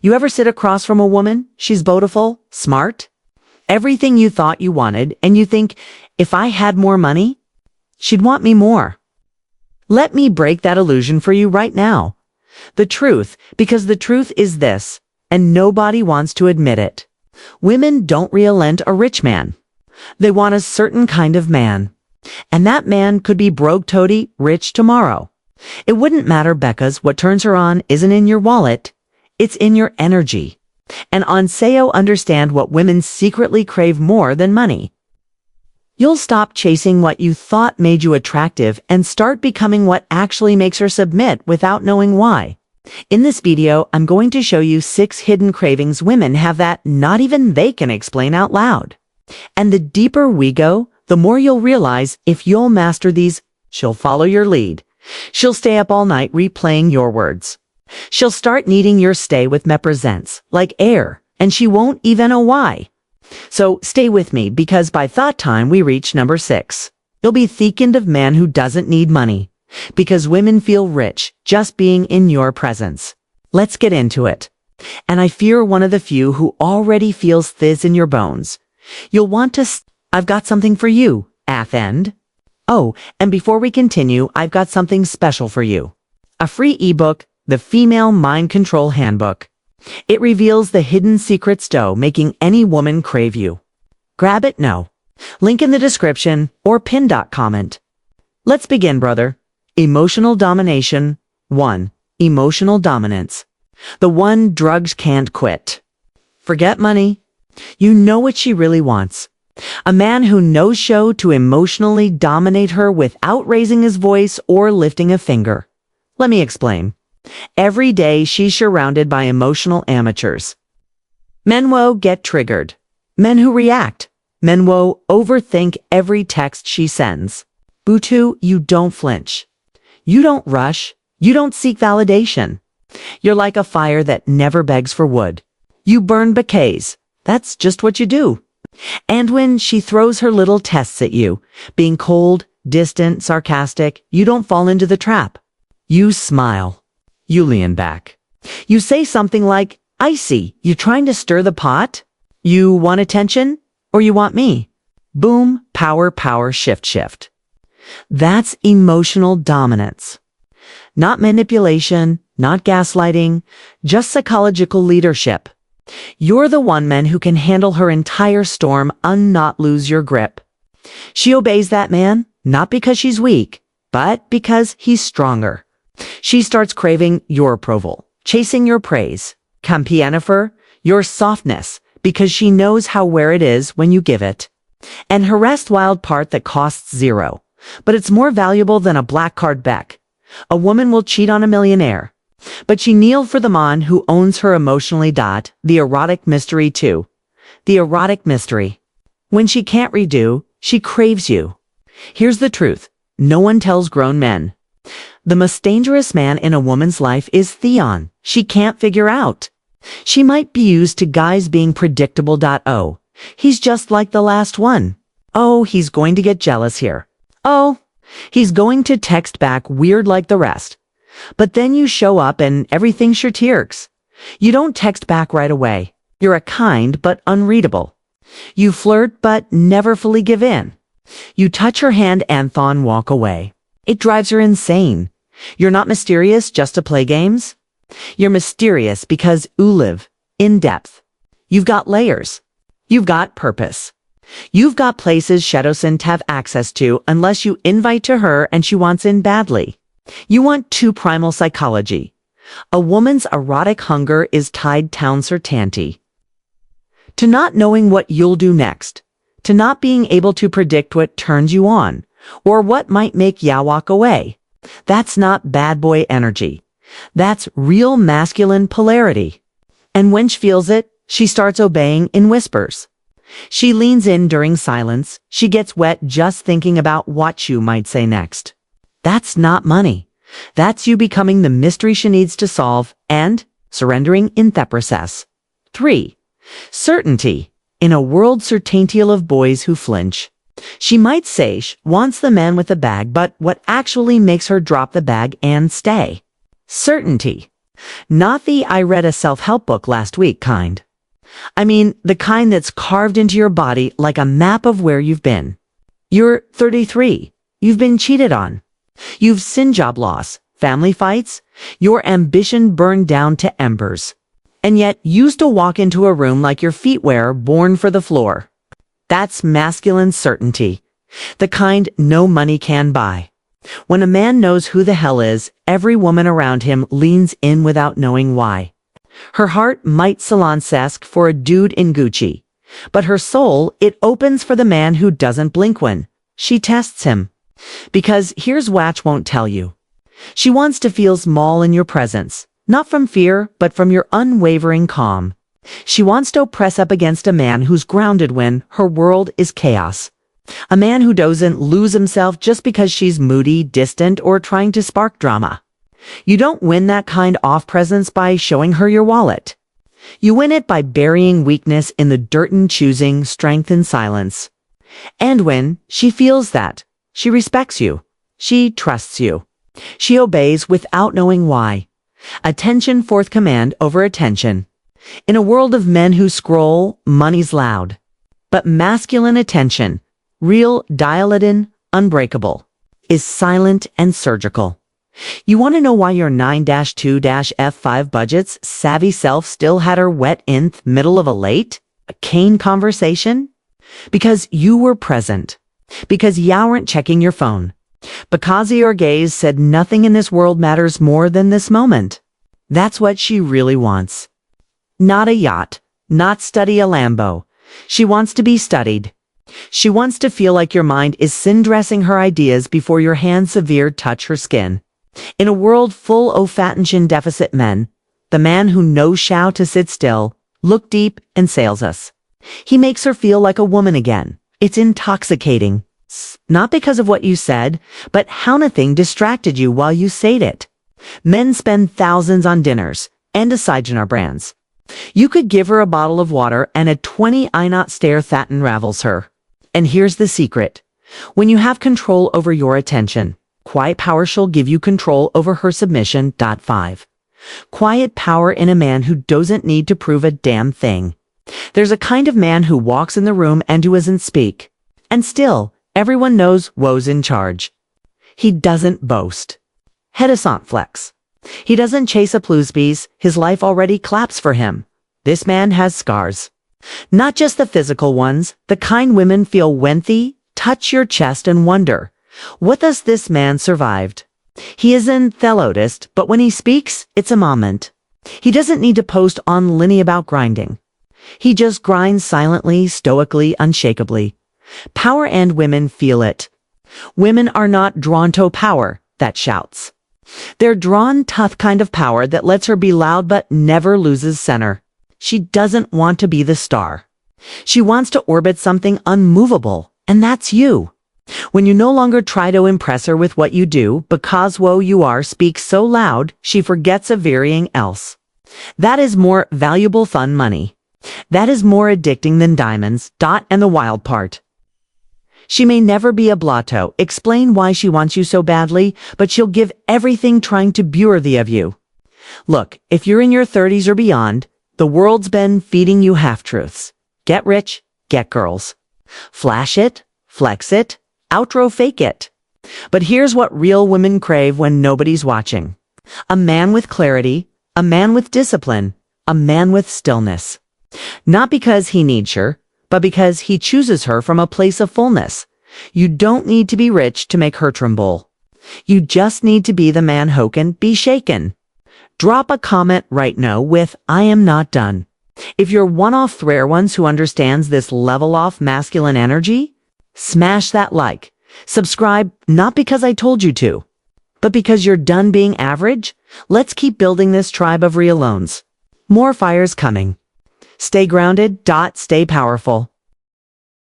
You ever sit across from a woman? She's beautiful, smart, everything you thought you wanted, and you think, if I had more money, she'd want me more. Let me break that illusion for you right now. The truth, because the truth is this, and nobody wants to admit it. Women don't relent a rich man. They want a certain kind of man. And that man could be broke toady, rich tomorrow. It wouldn't matter, Becca's, what turns her on isn't in your wallet. It's in your energy. And on SEO understand what women secretly crave more than money. You'll stop chasing what you thought made you attractive and start becoming what actually makes her submit without knowing why. In this video, I'm going to show you 6 hidden cravings women have that not even they can explain out loud. And the deeper we go, the more you'll realize if you'll master these, she'll follow your lead. She'll stay up all night replaying your words. She'll start needing your stay with mepresents, like air, and she won't even know why. So stay with me, because by thought time we reach number 6. You'll be thickened of man who doesn't need money, because women feel rich just being in your presence. Let's get into it. And I fear one of the few who already feels this in your bones. You'll want to I've got something for you, Athend. Oh, and before we continue, I've got something special for you. A free ebook, The Female Mind Control Handbook. It reveals the hidden secret Sto making any woman crave you. Grab it now. Link in the description or pinned comment. Let's begin, brother. Emotional domination. 1. Emotional dominance. The one drugs can't quit. Forget money. You know what she really wants. A man who knows how to emotionally dominate her without raising his voice or lifting a finger. Let me explain. Every day she's surrounded by emotional amateurs. Men who get triggered. Men who react. Men who overthink every text she sends. Butu, you don't flinch. You don't rush. You don't seek validation. You're like a fire that never begs for wood. You burn bouquets. That's just what you do. And when she throws her little tests at you, being cold, distant, sarcastic, you don't fall into the trap. You smile. You lean back. You say something like, I see, you trying to stir the pot? You want attention? Or you want me? Boom, power, power, shift, shift. That's emotional dominance. Not manipulation, not gaslighting, just psychological leadership. You're the one man who can handle her entire storm and not lose your grip. She obeys that man, not because she's weak, but because he's stronger. She starts craving your approval, chasing your praise. Campienifer, your softness, because she knows how rare it is when you give it. And harassed wild part that costs 0, but it's more valuable than a black card back. A woman will cheat on a millionaire, but she kneel for the man who owns her emotionally. The erotic mystery too. The erotic mystery. When she can't redo, she craves you. Here's the truth. No one tells grown men. The most dangerous man in a woman's life is Theon. She can't figure out. She might be used to guys being predictable. Oh, he's just like the last one. Oh, he's going to get jealous here. Oh, he's going to text back weird like the rest. But then you show up and everything's your tears. You don't text back right away. You're a kind but unreadable. You flirt but never fully give in. You touch her hand and Thon walk away. It drives her insane. You're not mysterious just to play games. You're mysterious because you live in depth. You've got layers. You've got purpose. You've got places Shadow Synth have access to unless you invite to her and she wants in badly. You want 2 primal psychology. A woman's erotic hunger is tied down certainty. To not knowing what you'll do next. To not being able to predict what turns you on, or what might make ya walk away. That's not bad boy energy. That's real masculine polarity. And when she feels it, she starts obeying in whispers. She leans in during silence. She gets wet just thinking about what you might say next. That's not money. That's you becoming the mystery she needs to solve and surrendering in the process. 3. Certainty. In a world certainty of boys who flinch. She might say she wants the man with the bag, but what actually makes her drop the bag and stay? Certainty. Not the I read a self-help book last week kind. I mean, the kind that's carved into your body like a map of where you've been. You're 33. You've been cheated on. You've seen job loss, family fights, your ambition burned down to embers. And yet you still walk into a room like your feet were born for the floor. That's masculine certainty, the kind no money can buy. When a man knows who the hell is, every woman around him leans in without knowing why. Her heart might salon-esque for a dude in Gucci, but her soul, it opens for the man who doesn't blink when she tests him. Because here's Watch won't tell you. She wants to feel small in your presence, not from fear, but from your unwavering calm. She wants to press up against a man who's grounded when her world is chaos. A man who doesn't lose himself just because she's moody, distant, or trying to spark drama. You don't win that kind off presence by showing her your wallet. You win it by burying weakness in the dirt and choosing strength in silence. And when she feels that, she respects you. She trusts you. She obeys without knowing why. Attention fourth command over attention. In a world of men who scroll, money's loud. But masculine attention, real, dial-it-in, unbreakable, is silent and surgical. You want to know why your 9-2-F5 budget's savvy self still had her wet in the middle of a cane conversation? Because you were present. Because you weren't checking your phone. Because your gaze said nothing in this world matters more than this moment. That's what she really wants. Not a yacht, not study a Lambo. She wants to be studied. She wants to feel like your mind is sin-dressing her ideas before your hands severe touch her skin. In a world full of attention deficit men, the man who knows how to sit still, look deep, and sails us. He makes her feel like a woman again. It's intoxicating. Not because of what you said, but how nothing distracted you while you said it. Men spend thousands on dinners and designer brands. You could give her a bottle of water and a 20-eye stare that unravels her. And here's the secret. When you have control over your attention, quiet power shall give you control over her submission. 5. Quiet power in a man who doesn't need to prove a damn thing. There's a kind of man who walks in the room and who doesn't speak. And still, everyone knows woe's in charge. He doesn't boast. Hedescent flex. He doesn't chase applauses, his life already claps for him. This man has scars. Not just the physical ones, the kind women feel when they touch your chest and wonder, what does this man survived? He isn't thelotist, but when he speaks, it's a moment. He doesn't need to post online about grinding. He just grinds silently, stoically, unshakably. Power and women feel it. Women are not drawn to power that shouts. They're drawn to the kind of power that lets her be loud but never loses center. She doesn't want to be the star. She wants to orbit something unmovable, and that's you. When you no longer try to impress her with what you do, because who you are speaks so loud, she forgets everything else. That is more valuable fun money. That is more addicting than diamonds. And the wild part. She may never be a blotto, explain why she wants you so badly, but she'll give everything trying to bure thee of you. Look, if you're in your 30s or beyond, the world's been feeding you half-truths. Get rich, get girls. Flash it, flex it, outro fake it. But here's what real women crave when nobody's watching. A man with clarity, a man with discipline, a man with stillness. Not because he needs her, but because he chooses her from a place of fullness. You don't need to be rich to make her tremble. You just need to be the man who can be shaken. Drop a comment right now with, I am not done. If you're one of the rare ones who understands this level of masculine energy, smash that like. Subscribe, not because I told you to, but because you're done being average. Let's keep building this tribe of real loans. More fires coming. Stay grounded. Stay powerful.